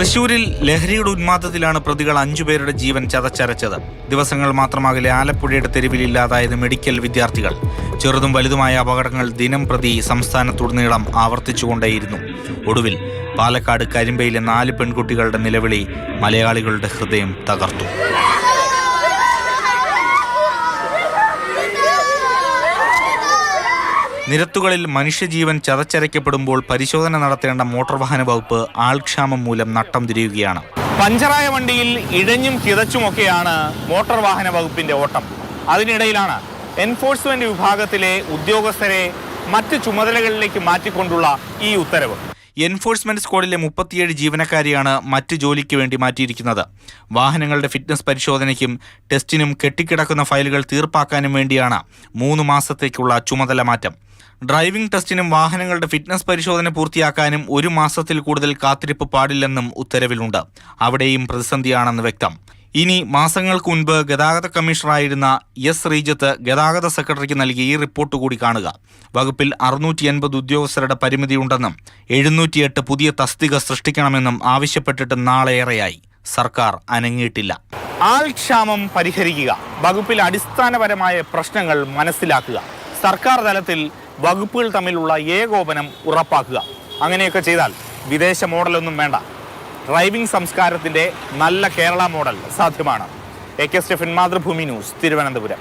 തൃശൂരിൽ ലഹരിയുടെ ഉന്മാദത്തിലാണ് പ്രതികൾ 5 പേരുടെ ജീവൻ ചതച്ചരച്ചത്. ദിവസങ്ങൾ മാത്രമാകലെ ആലപ്പുഴയുടെ തെരുവിലില്ലാതായത് മെഡിക്കൽ വിദ്യാർത്ഥികൾ. ചെറുതും വലുതുമായ അപകടങ്ങൾ ദിനം പ്രതി സംസ്ഥാനത്തുടനീളം ആവർത്തിച്ചുകൊണ്ടേയിരുന്നു. ഒടുവിൽ പാലക്കാട് കരിമ്പയിലെ 4 പെൺകുട്ടികളുടെ നിലവിളി മലയാളികളുടെ ഹൃദയം തകർത്തു. നിരത്തുകളിൽ മനുഷ്യജീവൻ ചതച്ചരയ്ക്കപ്പെടുമ്പോൾ പരിശോധന നടത്തേണ്ട മോട്ടോർ വാഹന വകുപ്പ് ആൾക്ഷാമം മൂലം നട്ടം തിരിയുകയാണ്. പഞ്ചറായ വണ്ടിയിൽ ഇഴഞ്ഞും കിതച്ചുമൊക്കെയാണ് മോട്ടോർ വാഹന വകുപ്പിന്റെ ഓട്ടം. അതിനിടയിലാണ് എൻഫോഴ്സ്മെന്റ് വിഭാഗത്തിലെ ഉദ്യോഗസ്ഥരെ മറ്റ് ചുമതലകളിലേക്ക് മാറ്റിക്കൊണ്ടുള്ള ഈ ഉത്തരവ്. എൻഫോഴ്സ്മെന്റ് സ്ക്വാഡിലെ 37 ജീവനക്കാരെയാണ് മറ്റ് ജോലിക്ക് വേണ്ടി മാറ്റിയിരിക്കുന്നത്. വാഹനങ്ങളുടെ ഫിറ്റ്നസ് പരിശോധനയ്ക്കും ടെസ്റ്റിനും കെട്ടിക്കിടക്കുന്ന ഫയലുകൾ തീർപ്പാക്കാനും വേണ്ടിയാണ് 3 മാസത്തേക്കുള്ള ചുമതല മാറ്റം. ഡ്രൈവിംഗ് ടെസ്റ്റിനും വാഹനങ്ങളുടെ ഫിറ്റ്നസ് പരിശോധന പൂർത്തിയാക്കാനും 1 മാസത്തിൽ കൂടുതൽ കാത്തിരിപ്പ് പാടില്ലെന്നും ഉത്തരവിലുണ്ട്. അവിടെയും പ്രതിസന്ധിയാണെന്ന് വ്യക്തം. ഇനി മാസങ്ങൾക്ക് മുൻപ് ഗതാഗത കമ്മീഷണറായിരുന്ന എസ് ശ്രീജിത്ത് ഗതാഗത സെക്രട്ടറിക്ക് നൽകിയ ഈ റിപ്പോർട്ട് കൂടി കാണുക. വകുപ്പിൽ 680 ഉദ്യോഗസ്ഥരുടെ പരിമിതിയുണ്ടെന്നും 708 പുതിയ തസ്തിക സൃഷ്ടിക്കണമെന്നും ആവശ്യപ്പെട്ടിട്ട് നാളേറെയായി. സർക്കാർ അനങ്ങിയിട്ടില്ല. ആൾക്ഷാമം പരിഹരിക്കുക, വകുപ്പിൽ അടിസ്ഥാനപരമായ പ്രശ്നങ്ങൾ മനസ്സിലാക്കുക, സർക്കാർ തലത്തിൽ വകുപ്പുകൾ തമ്മിലുള്ള ഏകോപനം ഉറപ്പാക്കുക. അങ്ങനെയൊക്കെ ചെയ്താൽ വിദേശ മോഡലൊന്നും വേണ്ട. ഡ്രൈവിംഗ് സംസ്കാരത്തിൻ്റെ നല്ല കേരള മോഡൽ സാധ്യമാണ്. AK Stephen, Mathrubhumi news, Thiruvananthapuram.